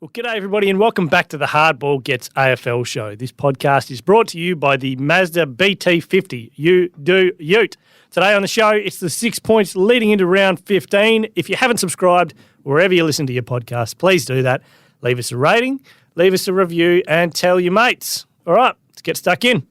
Well, g'day everybody and welcome back to the Hardball Gets AFL show. This podcast is brought to you by the Mazda BT50. You do ute. Today on the show, it's the 6 points leading into round 15. If you haven't subscribed, wherever you listen to your podcast, please do that. Leave us a rating, leave us a review and tell your mates. All right, let's get stuck in.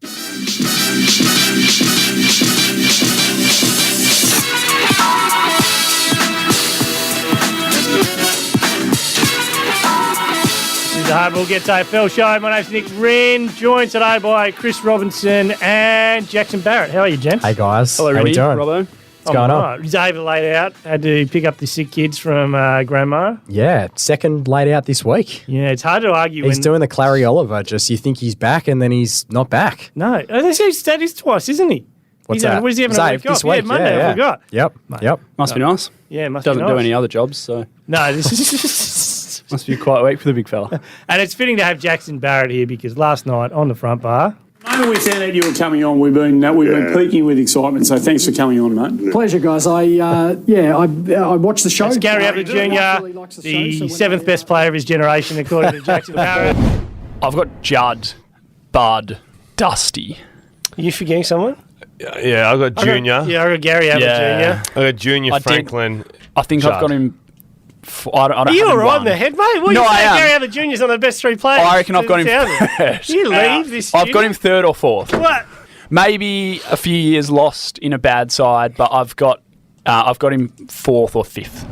The Hardball Gets AFL show. My name's Nick Rynne, joined today by Chris Robinson and Jackson Barrett. How are you, gents? Hey, guys. Hello, How we Rynne. doing? Robbo. What's going on? David laid out, had to pick up the sick kids from Grandma. Yeah, second laid out this week. Yeah, it's hard to argue He's when... doing the Clary Oliver, just you think he's back and then he's not back. No, that is twice, isn't he? What's that? What is he having a week this off? week. Yeah, Monday, I forgot. Yep, yep. Must be nice. Yeah, must Doesn't be do nice. any other jobs, so No, this is... must be quite a week for the big fella. And it's fitting to have Jackson Barrett here because last night on the front bar... The moment we found out you were coming on, we've been peaking with excitement. So thanks for coming on, mate. Pleasure, guys. I watched the show. It's Gary Ablett Jr., the seventh best player of his generation, according to Jackson Barrett. I've got Judd, Bud, Dusty. Are you forgetting someone? Yeah, I got Junior. I got Gary Ablett Yeah. Jr. I got Junior I did- Franklin. I think I've got him. I don't Are you have all him right one. in the head, mate? What No, are you I saying? am. Gary Ablett Jr.'s one of the best three players. I reckon I've got him since 2000. first. You leave this I've got him third or fourth. What? Maybe a few years lost in a bad side, but I've got him fourth or fifth.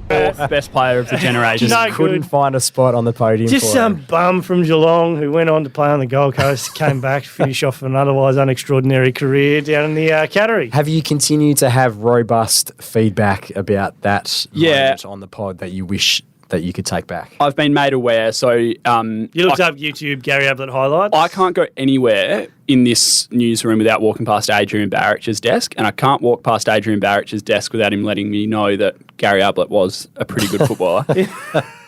Fourth best player of the generation. No Couldn't good. find a spot on the podium Just for some him. bum from Geelong who went on to play on the Gold Coast, came back to finish off an otherwise unextraordinary career down in the Cattery. Have you continued to have robust feedback about that moment on the pod that you wish that you could take back? I've been made aware, so You looked up YouTube Gary Ablett highlights. I can't go anywhere in this newsroom without walking past Adrian Barrett's desk, and I can't walk past Adrian Barrett's desk without him letting me know that Gary Ablett was a pretty good footballer.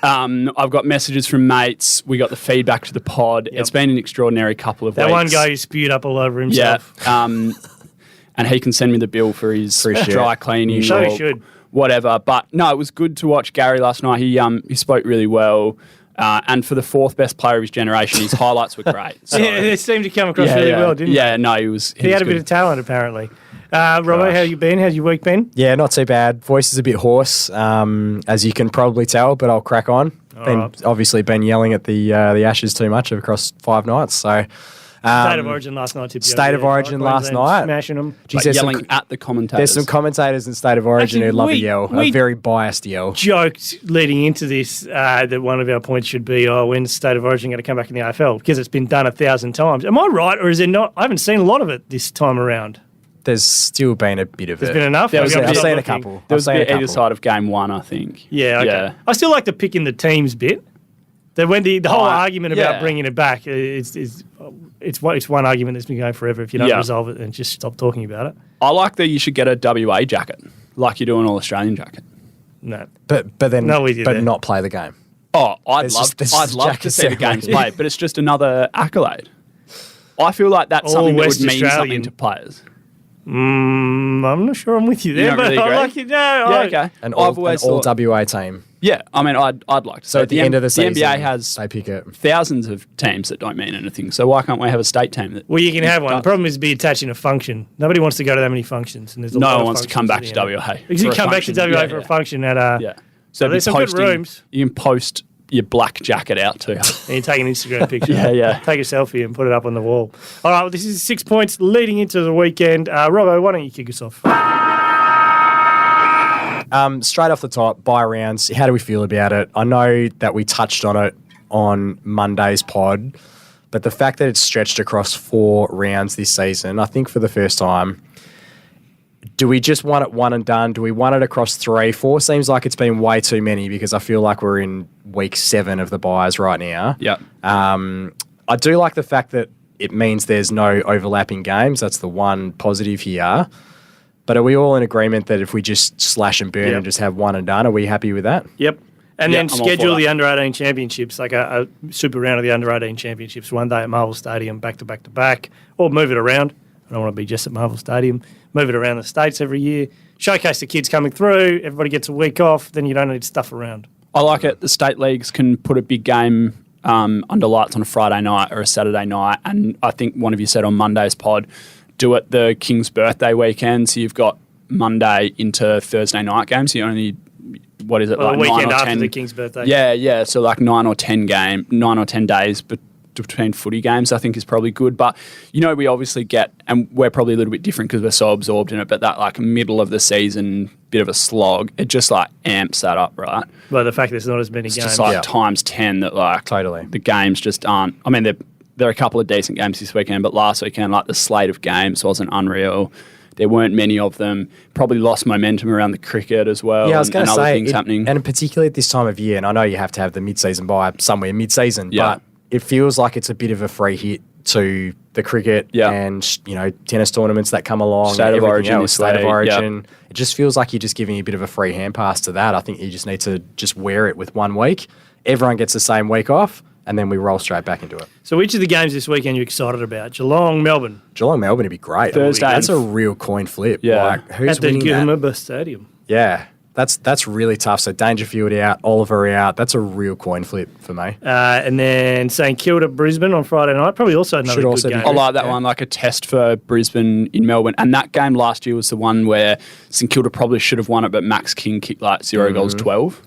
I've got messages from mates. We got the feedback to the pod. Yep. It's been an extraordinary couple of that weeks. one guy who spewed up all over Yeah. himself. And he can send me the bill for his dry cleaning So or he should. whatever. But no, it was good to watch Gary last night. He spoke really well. And for the fourth best player of his generation, his highlights were great. So, Yeah, it seemed to come across really well, didn't Yeah, no, he was. he? He had a good. bit of talent, apparently. Robbo, how you been? How's your week been? Yeah, not too bad. Voice is a bit hoarse, as you can probably tell, but I'll crack on. Obviously been yelling at the Ashes too much across 5 nights, so... State of Origin last night. State of Origin last night. Smashing them. Like there's yelling at the commentators. There's some commentators in State of Origin Actually, who love we- a yell, we- a very biased yell. Joked leading into this that one of our points should be, when's State of Origin going to come back in the AFL? Because it's been done 1,000 times. Am I right, or is it not? I haven't seen a lot of it this time around. There's still been a bit of There's it. been enough? There was Maybe I'm I've just seen a looking. couple. There was I've a seen bit either side of game one, I think. Yeah, okay. Yeah. I still like the picking the teams bit. That when the whole argument about yeah. bringing it back it's one argument that's been going forever. If you don't Yeah. resolve it, then just stop talking about it. I like that you should get a WA jacket, like you do an All-Australian jacket. No. But then No, we did but that. not play the game. Oh, I'd There's love just- there's to jacket see the games ceremony. played, but it's just another accolade. I feel like that's All something that West would mean Australian. something to players. I'm not sure I'm with you there, don't but really I agree? like it. No, Yeah, I- okay. An I've all always thought, WA team. yeah, I mean, I'd like to. So say at the end of the season, the NBA has they pick it. thousands of teams that don't mean anything. So why can't we have a state team that? Well, you can have one. The does? problem is be attaching a function. Nobody wants to go to that many functions, and there's a No lot one of wants to come functions back at to the WA. end. You can for a come back to function. WA Yeah, for a yeah. function at Yeah. So be there's some good posting- rooms. You can post your black jacket out too. And you take an Instagram picture. Yeah, yeah. Take a selfie and put it up on the wall. All right, well, this is 6 points leading into the weekend. Robbo, why don't you kick us off? Straight off the top, bye rounds. How do we feel about it? I know that we touched on it on Monday's pod, but the fact that it's stretched across 4 rounds this season, I think for the first time, do we just want it one and done? Do we want it across 3? 4 seems like it's been way too many because I feel like we're in week 7 of the buys right now. Yeah. I do like the fact that it means there's no overlapping games. That's the one positive here. But are we all in agreement that if we just slash and burn Yep. and just have one and done, are we happy with that? Yep. And Yeah, then I'm all for schedule that. the under-18 championships, like a super round of the under-18 championships, one day at Marvel Stadium, back to back to back, or move it around. I don't want to be just at Marvel Stadium. Move it around the States every year. Showcase the kids coming through. Everybody gets a week off. Then you don't need stuff around. I like it. The state leagues can put a big game under lights on a Friday night or a Saturday night. And I think one of you said on Monday's pod, do it the King's birthday weekend. So you've got Monday into Thursday night games. So you only, what is it, Well, like the 9 weekend or after 10? the King's birthday. Yeah. So like 9 or 10 days between footy games, I think is probably good. But, we obviously get, and we're probably a little bit different because we're so absorbed in it, but that like middle of the season bit of a slog, it just like amps that up, right? Well, the fact there's not as many It's games. just like times 10 that like Totally. the games just aren't. I mean, there are a couple of decent games this weekend, but last weekend, like the slate of games wasn't unreal. There weren't many of them. Probably lost momentum around the cricket as well. Yeah, I was going to and other say, things happening. and particularly at this time of year, and I know you have to have the mid-season bye somewhere mid-season, Yeah. but it feels like it's a bit of a free hit to the cricket and tennis tournaments that come along. State of everything Origin else, this State of week, Origin. It just feels like you're just giving a bit of a free hand pass to that. I think you just need to just wear it with 1 week. Everyone gets the same week off, and then we roll straight back into it. So which of the games this weekend are you excited about? Geelong, Melbourne. Geelong, Melbourne would be great. Thursday. That's a real coin flip. Yeah. Like, who's At the winning that? Gilmaba Stadium. Yeah. That's really tough. So Dangerfield out, Oliver out. That's a real coin flip for me. And then St Kilda, Brisbane on Friday night. Probably also another Should good also be game. I like that one, like a test for Brisbane in Melbourne. And that game last year was the one where St Kilda probably should have won it, but Max King kicked like 0 goals 12.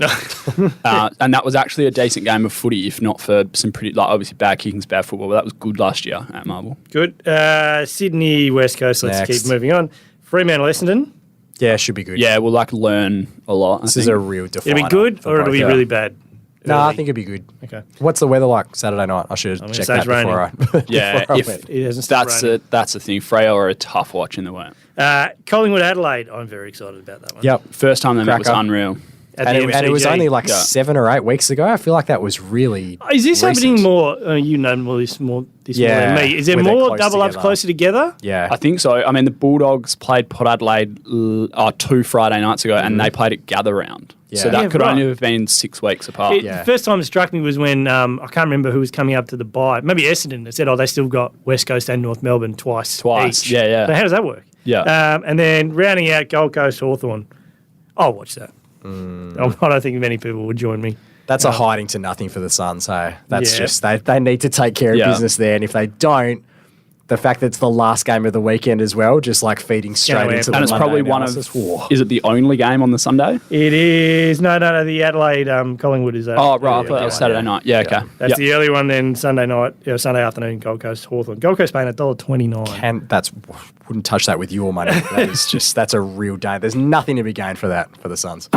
And that was actually a decent game of footy, if not for some pretty, like obviously bad kickings, bad football, but that was good last year at Marvel. Good. Sydney, West Coast. Let's Next. keep moving on. Fremantle, Essendon. Yeah, should be good. Yeah, we'll like learn a lot. This is a real definer. It'll be good for or it'll both. be really bad? No, I Early? think it'd be good. Okay. What's the weather like Saturday night? I should have gonna checked say that it's raining. before I Yeah, before I if went. It hasn't stopped raining. that's the thing. Freo are a tough watch in the wet. Collingwood, Adelaide. I'm very excited about that one. Yep. First time they met was Cracker. unreal. At And the it was MCG. only like Yeah. 7 or 8 weeks ago. I feel like that was really Is this recent. happening more? You know more this more Yeah, than me. Is there where they're more close double ups together. closer together? Yeah. I think so. I mean, the Bulldogs played Port Adelaide 2 Friday nights ago, and they played at Gather Round. So Yeah. that Yeah, could right. only have been 6 weeks apart. The Yeah. first time it struck me was when I can't remember who was coming up to the bye. Maybe Essendon. They said, "Oh, they still got West Coast and North Melbourne twice each." Yeah. So how does that work? Yeah. And then rounding out Gold Coast Hawthorn. I'll watch that. I don't think many people would join me. That's a hiding to nothing for the Suns. Hey, that's Yeah. just they need to take care of Yeah. business there, and if they don't, the fact that it's the last game of the weekend as well, just like feeding straight Gonna into the And it's Monday probably one analysis. of. Whoa. Is it the only game on the Sunday? It is no. The Adelaide Collingwood is. Oh, right. I yeah, thought that was Saturday night. Yeah, okay. That's Yep. the early one. Then Sunday night, Sunday afternoon, Gold Coast Hawthorn. Gold Coast paying $1.29. And wouldn't touch that with your money. That is just that's a real day. There's nothing to be gained for that for the Suns.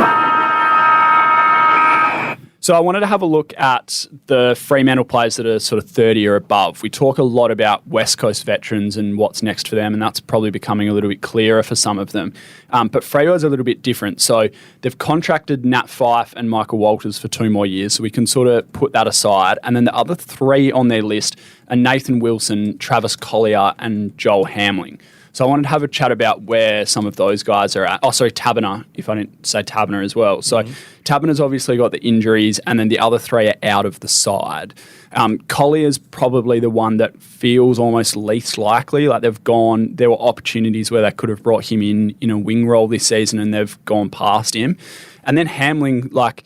So I wanted to have a look at the Fremantle players that are sort of 30 or above. We talk a lot about West Coast veterans and what's next for them, and that's probably becoming a little bit clearer for some of them. But Freo is a little bit different. So they've contracted Nat Fyfe and Michael Walters for 2 more years, so we can sort of put that aside. And then the other 3 on their list are Nathan Wilson, Travis Collier, and Joel Hamling. So I wanted to have a chat about where some of those guys are at. Oh, sorry, Taberner, if I didn't say Taberner as well. So Taberner's obviously got the injuries, and then the other 3 are out of the side. Collier's probably the one that feels almost least likely. Like they've gone, there were opportunities where they could have brought him in a wing role this season, and they've gone past him. And then Hamling, like,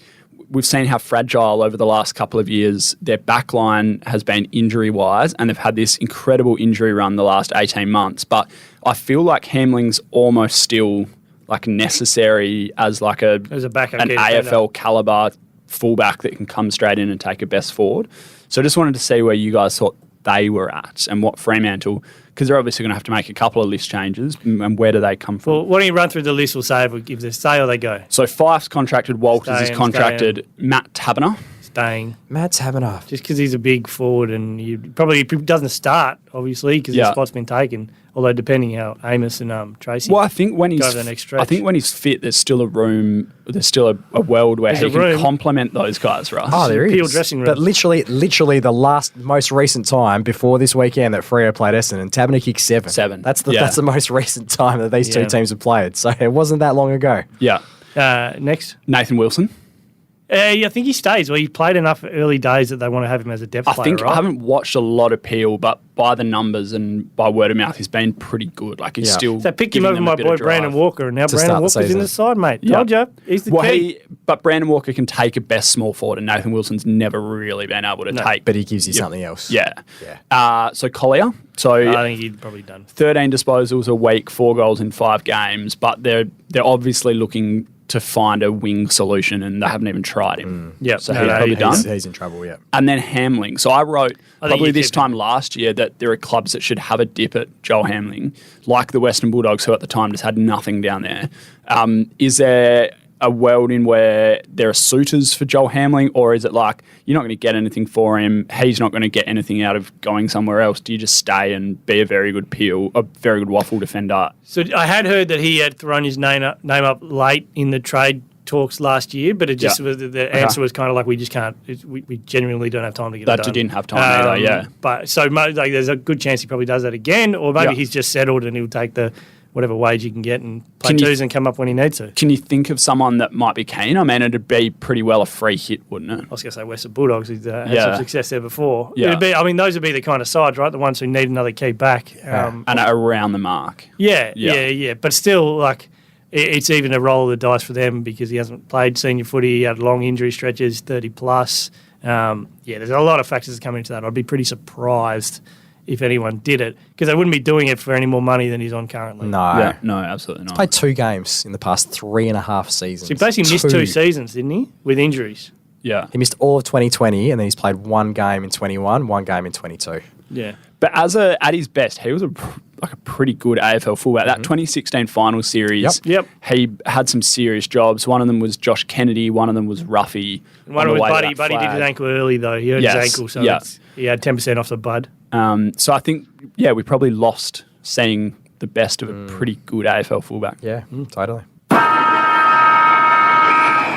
we've seen how fragile over the last couple of years their backline has been injury-wise, and they've had this incredible injury run the last 18 months. But I feel like Hamling's almost still like necessary as like As a backup an key AFL defender. caliber fullback that can come straight in and take a best forward. So I just wanted to see where you guys thought they were at and what Fremantle, because they're obviously going to have to make a couple of list changes, and where do they come from? Well, why don't you run through the list? We'll say if they stay or they go. So Fife's contracted, Walters is Staying. contracted, Matt Taberner. Staying. Matt's having a Just because he's a big forward and he probably doesn't start, obviously, because Yeah. his spot's been taken. Although depending how Amos and Tracy. Well, I think when he's Go over the next stretch. I think when he's fit, there's still a room. There's still a world where There's he a can room. complement those guys, right? Oh, there Peel is. dressing But rooms. literally, the most recent time before this weekend that Freo played Essendon, Taberner kicked 7. 7. That's the Yeah. that's the most recent time that these 2 Yeah. teams have played. So it wasn't that long ago. Yeah. Next. Nathan Wilson. Yeah, I think he stays. Well, he played enough early days that they want to have him as a depth I player, think right? I haven't watched a lot of Peel, but by the numbers and by word of mouth, he's been pretty good. Like he's Yeah. still. So I picked him giving over them my a bit boy of drive. Brandon Walker, and now To Brandon start the Walker's in season. the side, mate. Yeah. Told you, he's the Well, key. but Brandon Walker can take a best small forward, and Nathan Wilson's never really been able to take. But he gives you something else. Yeah. Yeah. So Collier. So I think he'd probably done. 13 disposals a week, 4 goals in 5 games, but they're obviously looking to find a wing solution, and they haven't even tried him. Yep. So No, he's no, probably done. He's in trouble, yeah. And then Hamling. So I wrote I think probably you this keep time last year that there are clubs that should have a dip at Joel Hamling, like the Western Bulldogs, who at the time just had nothing down there. Is there a world in where there are suitors for Joel Hamling, or is it like you're not going to get anything for him, he's not going to get anything out of going somewhere else? Do you just stay and be a very good a very good waffle defender? So I had heard that he had thrown his name up late in the trade talks last year, but it just was the answer was kind of like we just can't. We genuinely don't have time to get it That done. didn't have time either. Yeah. But so like, there's a good chance he probably does that again, or maybe Yeah. he's just settled and he'll take the whatever wage he can get and play Can you- twos and come up when he needs to. Can you think of someone that might be keen? I mean, it'd be pretty well a free hit, wouldn't it? I was going to say Western Bulldogs. He's had Yeah. some success there before. Yeah. Those would be the kind of sides, right? The ones who need another key back. And around the mark. Yeah. But still, like, it's even a roll of the dice for them because he hasn't played senior footy. He had long injury stretches, 30 plus. There's a lot of factors that come into that. I'd be pretty surprised if anyone did it because they wouldn't be doing it for any more money than he's on currently. No. Yeah, no, absolutely not. Played 2 games in the past 3.5 seasons. So he basically missed 2 seasons, didn't he, with injuries? Yeah. He missed all of 2020, and then he's played 1 game in 21, 1 game in 22. Yeah. But at his best, he was a pretty good AFL fullback. That 2016 final series, Yep. he had some serious jobs. One of them was Josh Kennedy. One of them was Ruffy. One on was the way to Buddy. that Buddy did his flag. ankle early, though. He hurt Yes, his ankle, so yeah. he had 10% off the bud. So I think, we probably lost seeing the best of a pretty good AFL fullback. Yeah, totally.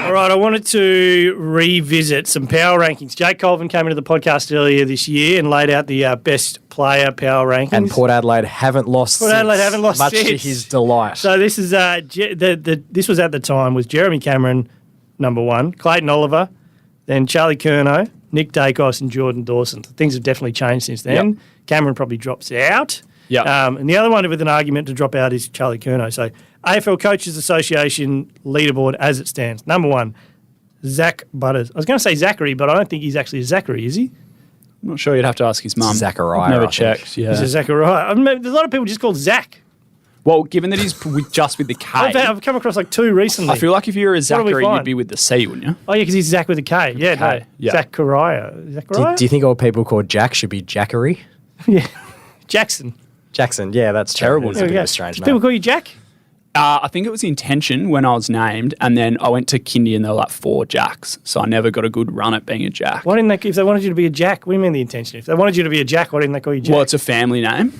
All right, I wanted to revisit some power rankings. Jake Colvin came into the podcast earlier this year and laid out the best player power rankings. And Port Adelaide haven't lost Port Adelaide haven't lost much to since. his delight. So this is this was at the time was Jeremy Cameron, number 1, Clayton Oliver, then Charlie Curnow, Nick Dacos, and Jordan Dawson. Things have definitely changed since then. Yep. Cameron probably drops out. Yep. And the other one with an argument to drop out is Charlie Curnow. So AFL Coaches Association leaderboard as it stands. Number 1, Zach Butters. I was going to say Zachary, but I don't think he's actually a Zachary, is he? I'm not sure. You'd have to ask his mum. Zachariah, Never I think. checked. Yeah. He's a Zachariah. I mean, there's a lot of people just called Zach. Well, given that he's just with the K, I've come across like 2 recently. I feel like if you were a do we Zachary, find? you'd be with the C, wouldn't you? Oh, yeah, because he's Zach with a K. Yeah, no. K, yeah. Zachariah. Zachariah? Do you think all people called Jack should be Jackery? Yeah. Jackson. Jackson, yeah, that's Terrible. It's a bit Yeah. of a strange Do name. people call you Jack? I think it was the intention when I was named, and then I went to kindy and there were like 4 Jacks, so I never got a good run at being a Jack. Why didn't they, if they wanted you to be a Jack, what do you mean the intention? If they wanted you to be a Jack, why didn't they call you Jack? Well, it's a family name,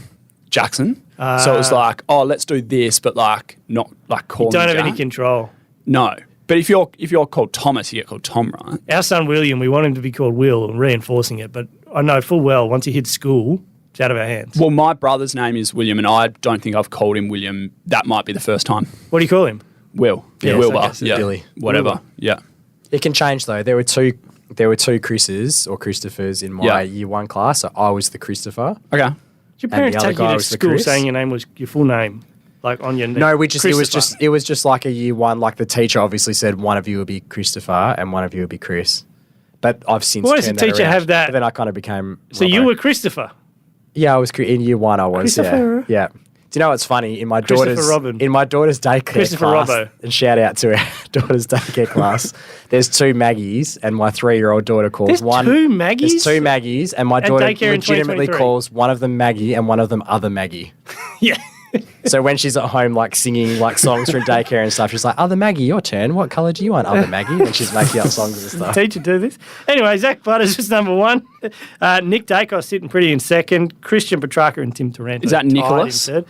Jackson. So it was like, oh, let's do this, but like not like call you don't me have any Jack. control. No, but if you're called Thomas, you get called Tom, right? Our son William, we want him to be called Will and reinforcing it, but I know full well once he hits school, it's out of our hands. Well, my brother's name is William, and I don't think I've called him William. That might be the first time. What do you call him? Will, Yeah, Wilbur, okay, so yeah, Billy. whatever, Wilbur. yeah. It can change though. There were two Chris's or Christophers in my Yeah. year 1 class. So I was the Christopher. Okay. Did your parents the other take you guy to was the school Chris? saying your name was your full name? Like on your No, Christopher. it was just like a year 1. Like the teacher obviously said, one of you will be Christopher and one of you will be Chris. But I've since Why does the turned that teacher around. have that? But then I kind of became. So you Robbo. were Christopher. Yeah, I was in year 1. I was. Christopher? Yeah. Do you know what's funny? In my Christopher daughter's Robin. daycare Christopher class, Robbo. and shout out to our daughter's daycare class. There's 2 Maggies, and my 3-year-old daughter calls There's one. 2 Maggies? There's 2 Maggies, and my At daughter daycare in legitimately 2023? calls one of them Maggie and one of them other Maggie. Yeah. So when she's at home, like singing like songs from daycare and stuff, she's like, "Other Maggie, your turn. What colour do you want, other Maggie?" And she's making up songs and stuff. Teacher do this. Anyway, Zach Butters is number 1. Nick Dacos sitting pretty in second. Christian Petrarca and Tim Taranto Is that tied in Nicholas? third.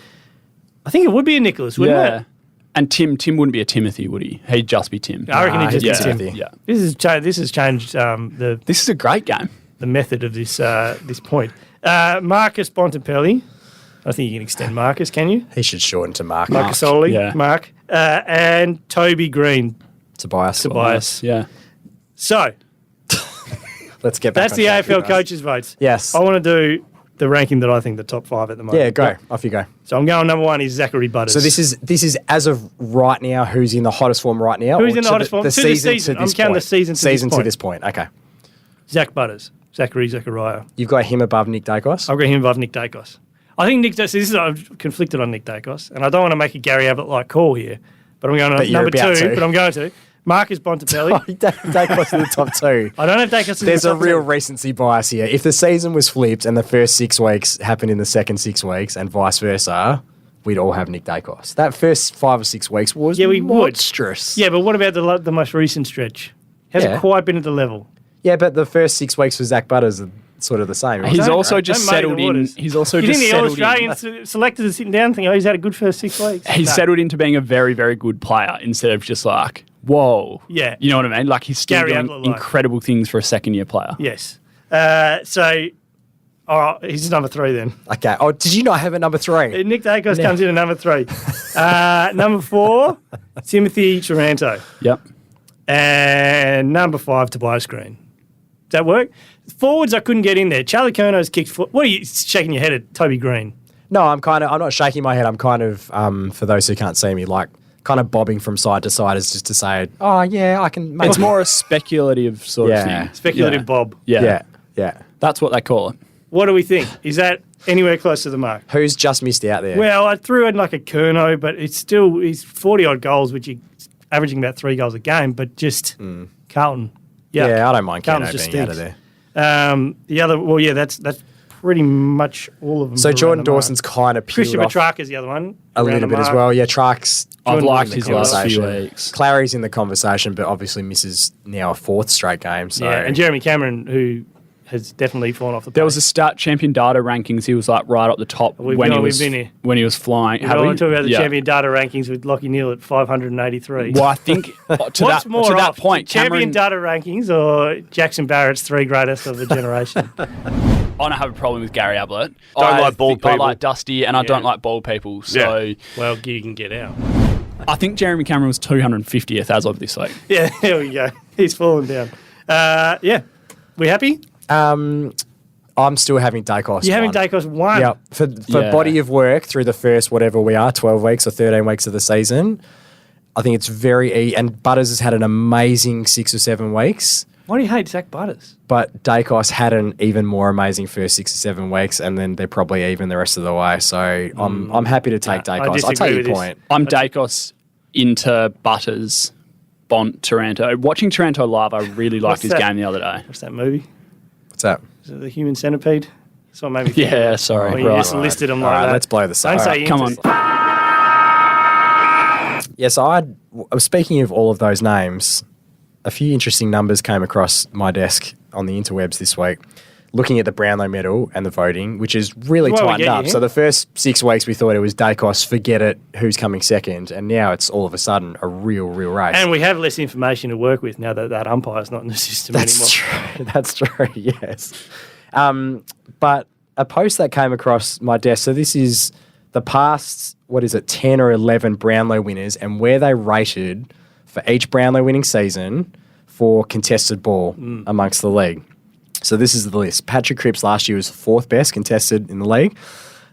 I think it would be a Nicholas, wouldn't it? And Tim wouldn't be a Timothy, would he? He'd just be Tim. I reckon he'd just be yeah. Timothy. Yeah. This has changed the This is a great game. method of this point. Marcus Bontempelli. I think you can extend Marcus, can you? He should shorten to Mark. Marcus Oli, yeah. Mark. And Toby Green. Tobias. Tobias. Yeah. So Let's get back that's on the track, AFL guys. coaches' votes. Yes. I want to do the Rankings votes. Yes. I want to do the ranking that I think the top 5 at the moment. Yeah, go. Off you go. So I'm going number 1 is Zachary Butters. So this is as of right now, who's in the hottest form right now? Who's or in the to hottest form? The To the season season. to I'm this counting the point. season to this Season to point. this point. Okay. Zach Butters. Zachariah. You've got him above Nick Dacos? I've got him above Nick Dacos. I think Nick Dacos, I'm conflicted on Nick Dacos, and I don't want to make a Gary Ablett-like call here, but I'm going on But you're number about 2, to. but I'm going to. Marcus Bontempelli. Dacos in the top 2. I don't have Dacos in There's the a top real 2. recency bias here. If the season was flipped and the first 6 weeks happened in the second 6 weeks and vice versa, we'd all have Nick Dacos. That first 5 or 6 weeks was Yeah, we would. monstrous. Yeah, but what about the most recent stretch? Hasn't Yeah. quite been at the level. Yeah, but the first 6 weeks for Zach Butters are sort of the same. He's wasn't it? also just Don't muddy settled the in. waters. He's also You just think the settled in. Australian selectors are sitting down thinking, oh, he's had a good first 6 weeks? He's No. settled into being a very, very good player instead of just like, whoa. Yeah. You know what I mean? Like he's still Gary doing Ablett-like. incredible things for a second-year player. Yes. So, all right, he's number 3 then. Okay. Oh, did you not have a number 3? Nick Dacos comes in at number 3. Number 4, Timothy Taranto. Yep. And number 5, Tobias Green. Does that work? Forwards, I couldn't get in there. Charlie Curno's kicked foot. What are you shaking your head at, Toby Green? No, I'm not shaking my head. I'm kind of, for those who can't see me, like kind of bobbing from side to side as just to say, oh, yeah, I can make It's more a speculative sort Yeah. of thing. Speculative Yeah. Bob. Yeah. Yeah. That's what they call it. What do we think? Is that anywhere close to the mark? Who's just missed out there? Well, I threw in like a Curno, but he's 40-odd goals, which is averaging about 3 goals a game, but just Carlton. yeah, I don't mind Carlton's Keno just being out of stinks. there. The other, well, yeah, that's pretty much all of them. So around Jordan the mark. Dawson's kind of peeled Christian off Petrarca's the other one. a around little the bit as mark. well. Yeah, Track's I've Jordan liked in his the last few conversation. weeks. Clary's in the conversation, but obviously misses now a 4th straight game. So Yeah, and Jeremy Cameron, who has definitely fallen off the There was pace. a start champion data rankings. He was like right up the top We've when been- he we've was been here. when he was flying. We Have don't we? want to talk about the Yeah. champion data rankings with Lockie Neal at 583. Well, I think to What's that more to that up, point, champion Cameron. data rankings or Jackson Barrett's 3 greatest of the generation? I don't have a problem with Gary Ablett. Don't I like bald think I people. like Dusty, and I don't like bald people. So Well, you can get out. I think Jeremy Cameron was 250th as of this week. Yeah, there we go. He's fallen down. Yeah. We happy? I'm still having Dacos. You're having one. Dacos 1. Yeah, for Yeah. body of work through the first whatever we are, 12 weeks or 13 weeks of the season, I think it's and Butters has had an amazing 6 or 7 weeks, Why do you hate Zach Butters? but Dacos had an even more amazing first 6 or 7 weeks, and then they're probably even the rest of the way. So I'm happy to take I Dacos. I disagree take your with this. point. I'm Dacos into Butters, Bont, Taranto. Watching Taranto live, I really liked What's his that? game the other day. What's that movie? What's that? Is it The Human Centipede? That's what made me think. Yeah, sorry. When you Right. just listed them All like right, that. let's blow the Don't side. say Come on. Inter. Yes, speaking of all of those names, a few interesting numbers came across my desk on the interwebs this week, looking at the Brownlow medal and the voting, which is really Well, we tightened get up. you. So the first 6 weeks we thought it was Dacos, forget it, who's coming second, and now it's all of a sudden a real race. And we have less information to work with now that that umpire's not in the system anymore. That's true. That's true. Yes. But a post that came across my desk. So this is the past, 10 or 11 Brownlow winners and where they rated for each Brownlow winning season for contested ball amongst the league. So this is the list. Patrick Cripps last year was 4th best contested in the league.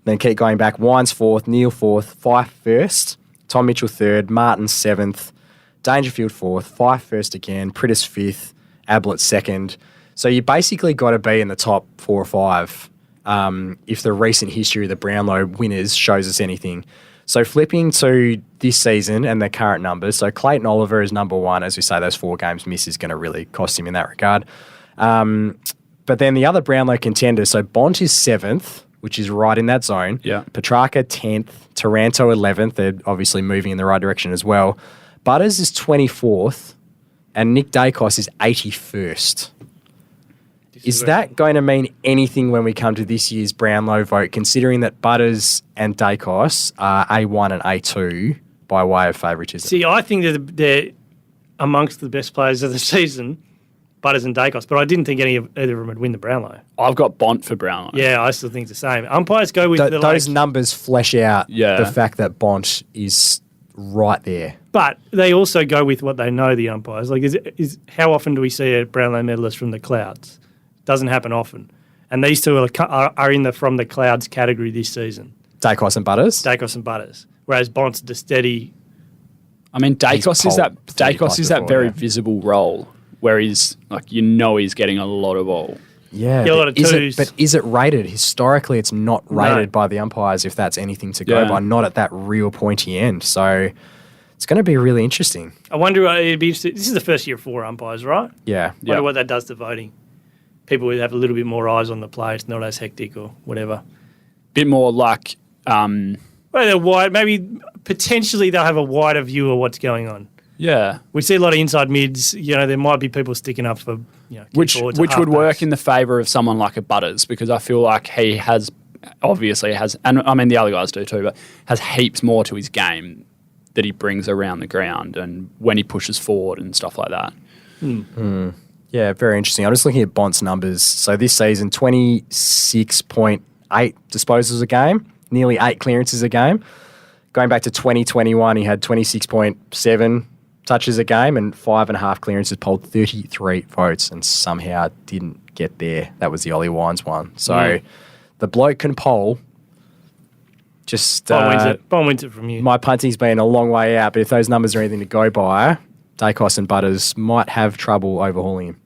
Then keep going back. Wines 4th, Neil 4th, Fife 1st, Tom Mitchell 3rd, Martin 7th, Dangerfield 4th, Fife 1st again, Prittis 5th, Ablett 2nd. So you basically got to be in the top 4 or 5 if the recent history of the Brownlow winners shows us anything. So flipping to this season and the current numbers, so Clayton Oliver is number 1. As we say, those 4 games miss is going to really cost him in that regard. But then the other Brownlow contenders, so Bont is 7th, which is right in that zone. Yeah. Petrarca 10th, Taranto 11th. They're obviously moving in the right direction as well. Butters is 24th, and Nick Dacos is 81st. Is that going to mean anything when we come to this year's Brownlow vote, considering that Butters and Dacos are A1 and A2 by way of favouritism? See, I think they're amongst the best players of the season, Butters and Dacos, but I didn't think either of them would win the Brownlow. I've got Bont for Brownlow. Yeah, I still think the same. Umpires go with the Those numbers flesh out Yeah. the fact that Bont is right there. But they also go with what they know, the umpires. Like, how often do we see a Brownlow medalist from the clouds? Doesn't happen often. And these two are in the from the clouds category this season. Dacos and Butters. Dacos and Butters. Whereas Bont's the steady. I mean, Dacos is that very yeah. visible role where he's like, he's getting a lot of ball. Yeah, Get a lot of twos. But is it rated? Historically, it's not rated by the umpires if that's anything to go by, not at that real pointy end. So it's going to be really interesting. I wonder, it'd be interesting. This is the first year of 4 umpires, right? Yeah. I wonder what that does to voting. People would have a little bit more eyes on the play. It's not as hectic or whatever. Bit more like... Well, they're wide. Maybe potentially they'll have a wider view of what's going on. Yeah. We see a lot of inside mids. There might be people sticking up for which would work in the favour of someone like a Butters, because I feel like he obviously has, and I mean the other guys do too, but has heaps more to his game that he brings around the ground and when he pushes forward and stuff like that. Yeah, very interesting. I'm just looking at Bont's numbers. So this season, 26.8 disposals a game, nearly 8 clearances a game. Going back to 2021, he had 26.7 touches a game and 5.5 clearances, polled 33 votes, and somehow didn't get there. That was the Ollie Wines one. So the bloke can poll. Just Bon wins it from you. My punting's been a long way out, but if those numbers are anything to go by, Dacos and Butters might have trouble overhauling him.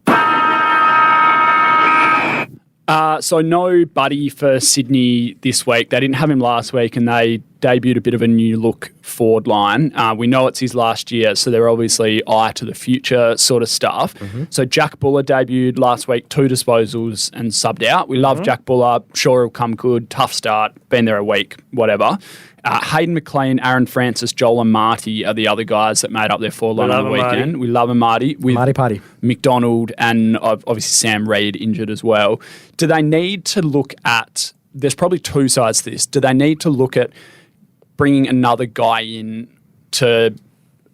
So no Buddy for Sydney this week. They didn't have him last week, and they debuted a bit of a new look forward line. We know it's his last year, so they're obviously eye to the future sort of stuff. So Jack Buller debuted last week, 2 disposals and subbed out. We love Jack Buller. Sure, he'll come good. Tough start. Been there a week, whatever. Hayden McLean, Aaron Francis, Joel and Marty are the other guys that made up their forward line on the weekend. Marty. We love him, Marty. With Marty Party. McDonald and obviously Sam Reid injured as well. Do they need to look at... There's probably 2 sides to this. Do they need to look at bringing another guy in to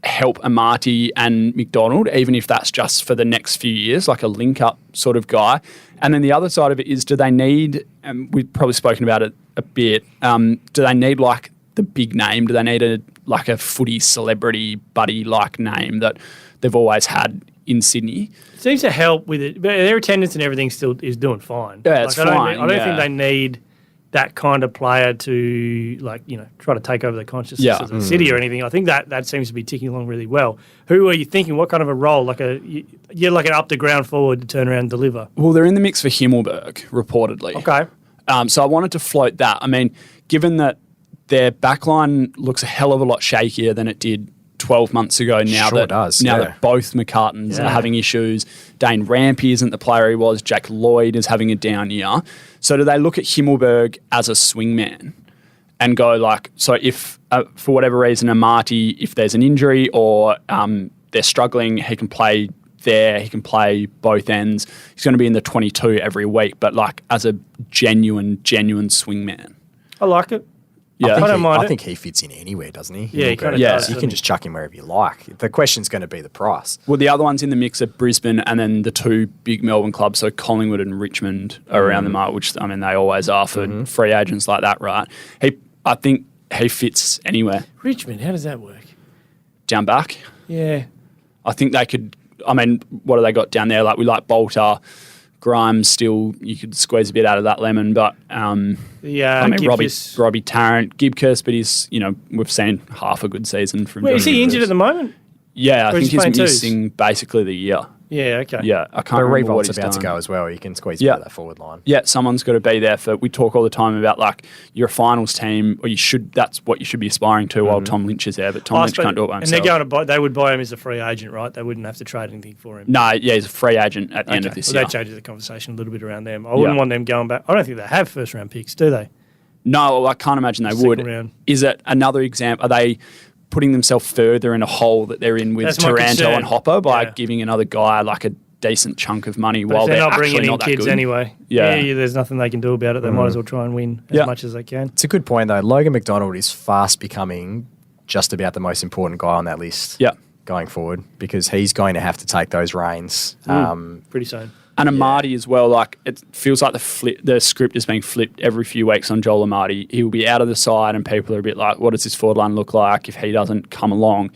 help Amati and McDonald, even if that's just for the next few years, like a link-up sort of guy? And then the other side of it is, do they need, and we've probably spoken about it a bit, do they need like the big name? Do they need a footy celebrity buddy-like name that they've always had in Sydney? Seems to help with it. But their attendance and everything still is doing fine. Yeah, it's fine. I don't think they need that kind of player to try to take over the consciousness of the city or anything. I think that seems to be ticking along really well. Who are you thinking? What kind of a role? You're like an up the ground forward to turn around and deliver. Well, they're in the mix for Himmelberg, reportedly. Okay. So I wanted to float that. I mean, given that their backline looks a hell of a lot shakier than it did 12 months ago now that both McCartans are having issues. Dane Rampy isn't the player he was. Jake Lloyd is having a down year. So do they look at Himmelberg as a swingman and go so if for whatever reason Amati, if there's an injury or they're struggling, he can play there, he can play both ends. He's going to be in the 22 every week, but as a genuine swingman. I like it. Yeah. I think he fits in anywhere, doesn't he? Yeah, he kind of does. You can just chuck him wherever you like. The question's going to be the price. Well, the other ones in the mix are Brisbane and then the 2 big Melbourne clubs, so Collingwood and Richmond are around the mark, which, I mean, they always are for free agents like that, right? I think he fits anywhere. Richmond, how does that work? Down back? Yeah. I think they could, I mean, what have they got down there? We like Bolter, Grimes still, you could squeeze a bit out of that lemon, but I mean, Robbie Tarrant, Gibcus, but he's, we've seen half a good season from him. Is he injured at the moment? Yeah, I think he's playing missing basically the year. Yeah, okay. Yeah, I can't remember what he's about done. to go as well. You can squeeze out that forward line. Yeah, someone's got to be there we talk all the time about you're a finals team, or that's what you should be aspiring to while Tom Lynch is there, but Tom Lynch can't do it by himself. And they're going to they would buy him as a free agent, right? They wouldn't have to trade anything for him. No, yeah, he's a free agent at the end of this year. That changes the conversation a little bit around them. I wouldn't want them going back. I don't think they have first round picks, do they? No, I can't imagine they would. Round. Is it another example? Are they putting themselves further in a hole that they're in with Taranto and Hopper by giving another guy a decent chunk of money while they're not actually bringing in not that kids good anyway? Yeah, there's nothing they can do about it. They might as well try and win as much as they can. It's a good point, though. Logan McDonald is fast becoming just about the most important guy on that list going forward, because he's going to have to take those reins. Pretty soon. And Amadi as well, like it feels like the script is being flipped every few weeks on Joel Amadi. He will be out of the side and people are a bit like, what does this forward line look like if he doesn't come along?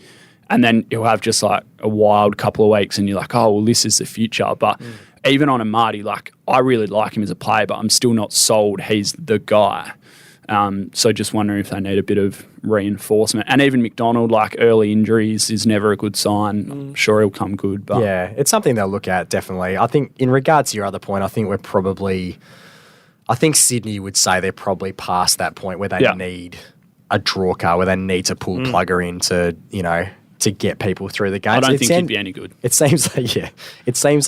And then he'll have just like a wild couple of weeks and you're like, oh, well, this is the future. But even on Amadi, like I really like him as a player, but I'm still not sold he's the guy. So just wondering if they need a bit of reinforcement. And even McDonald, like early injuries is never a good sign. I'm sure he'll come good. But yeah, it's something they'll look at, definitely. I think in regards to your other point, I think Sydney would say they're probably past that point where they need a draw car, where they need to pull Plugger in to, to get people through the games. I don't think he'd be any good. It seems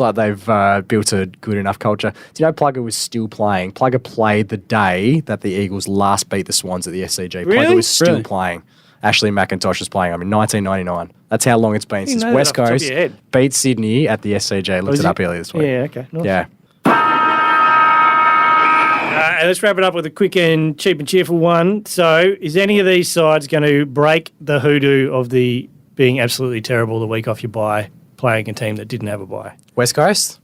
like they've built a good enough culture. Do you know Plugger was still playing? Plugger played the day that the Eagles last beat the Swans at the SCG. Really? Plugger was still playing. Ashley McIntosh was playing. 1999. That's how long it's been since West Coast beat Sydney at the SCG. I looked it up earlier this week. Yeah, okay. Nice. Yeah. Let's wrap it up with a quick and cheap and cheerful one. So, is any of these sides going to break the hoodoo of the being absolutely terrible the week off your bye, playing a team that didn't have a bye? West Coast?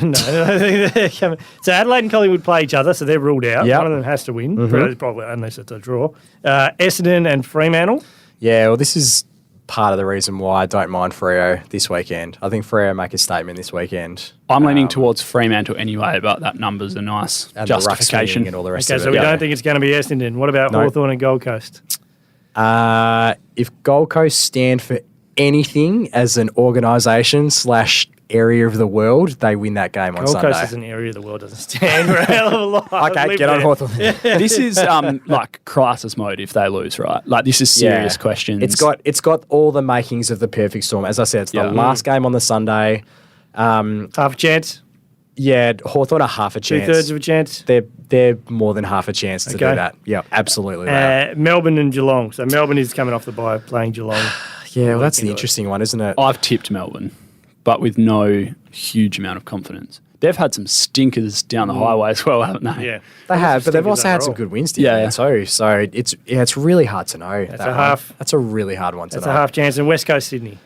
No. So Adelaide and Collingwood play each other, so they're ruled out. Yep. One of them has to win, probably unless it's a draw. Essendon and Fremantle. Yeah, well, this is part of the reason why I don't mind Freo this weekend. I think Freo make a statement this weekend. I'm leaning towards Fremantle anyway, but that number's a nice and justification. And all the rest Okay, of it. so we don't think it's going to be Essendon. What about Hawthorn and Gold Coast? If Gold Coast stand for anything as an organisation / area of the world, they win that game on Sunday. Gold Coast is an area of the world doesn't stand for a hell of a lot. Okay, get on Hawthorn. This is like crisis mode if they lose, right? Like this is serious questions. It's got all the makings of the perfect storm. As I said, it's the last game on the Sunday. Half a chance? Yeah, Hawthorn are half a chance. 2/3 of a chance? They're more than half a chance to do that. Yeah, absolutely. Melbourne and Geelong. So Melbourne is coming off the bye, playing Geelong. Yeah, well, that's the interesting one, isn't it? I've tipped Melbourne, but with no huge amount of confidence. They've had some stinkers down the highway as well, haven't they? Yeah. They have, but they've also had some good wins together too. So it's really hard to know. That's a really hard one to know. That's a half chance. And West Coast Sydney.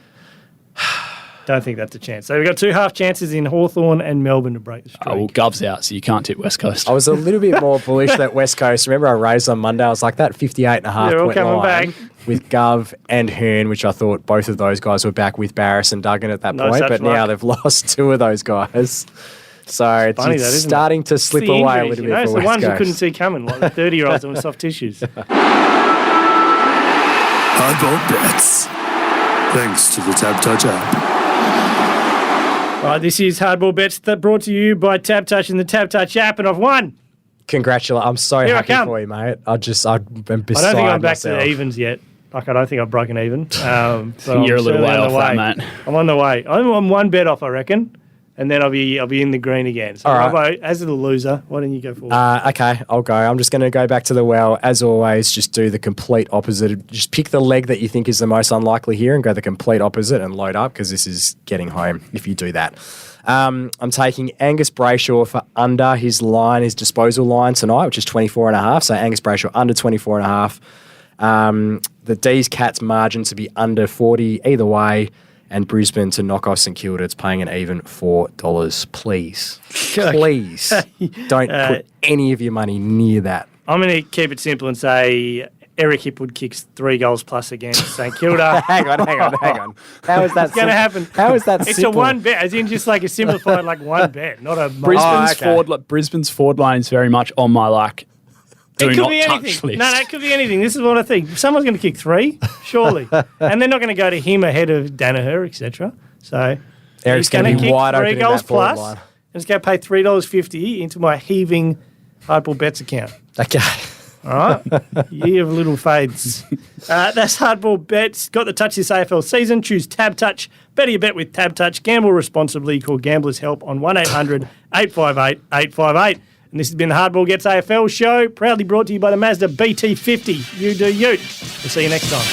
Don't think that's a chance. So we've got 2 half chances in Hawthorn and Melbourne to break the streak. Oh, well, Gov's out, so you can't tip West Coast. I was a little bit more bullish that West Coast. Remember I raised on Monday, I was like that 58.5 point line back. with Gov and Hearn, which I thought both of those guys were back with Barrett and Duggan at that point. But now they've lost 2 of those guys. So it's starting to slip away a little bit for It's West the ones Coast. you couldn't see coming, like the 30-year-olds on soft tissues. Hardball bets. Thanks to the Tab Touch app. All right, this is Hardball Bets brought to you by Tab Touch and the Tab Touch app, and I've won. Congratulations. I'm so happy for you, mate. I'm beside I don't think I'm back to the evens yet. Like, I don't think I've broken even. But You're a little way off that, mate. I'm on the way. I'm one bet off, I reckon. And then I'll be in the green again. So, All right. Robbo, as the loser, why don't you go forward? Okay, I'll go. I'm just going to go back to the well. As always, just do the complete opposite. Just pick the leg that you think is the most unlikely here and go the complete opposite and load up because this is getting home if you do that. I'm taking Angus Brayshaw for under his disposal line tonight, which is 24.5. So Angus Brayshaw under 24.5. The D's Cats margin to be under 40 either way. And Brisbane to knock off St Kilda. It's paying an even $4. Please. Please don't put any of your money near that. I'm going to keep it simple and say Eric Hipwood kicks 3 goals plus against St Kilda. Hang on. How is that going to happen? How is that It's simple? a one bet, as in just like a simplified one bet, not a... Brisbane's forward line is very much on my do not touch list. No, it could be anything. This is what I think. Someone's going to kick 3, surely. And they're not going to go to him ahead of Danaher, etc. So Eric's going to be wide open in that forward line. And he's going to pay $3.50 into my heaving Hardball Bets account. Okay. All right. Year of little fades. That's Hardball Bets. Got the touch this AFL season. Choose Tab Touch. Better your bet with Tab Touch. Gamble responsibly. Call Gamblers Help on 1-800-858-858. And this has been the Hardball Gets AFL show, proudly brought to you by the Mazda BT50. You do you. We'll see you next time.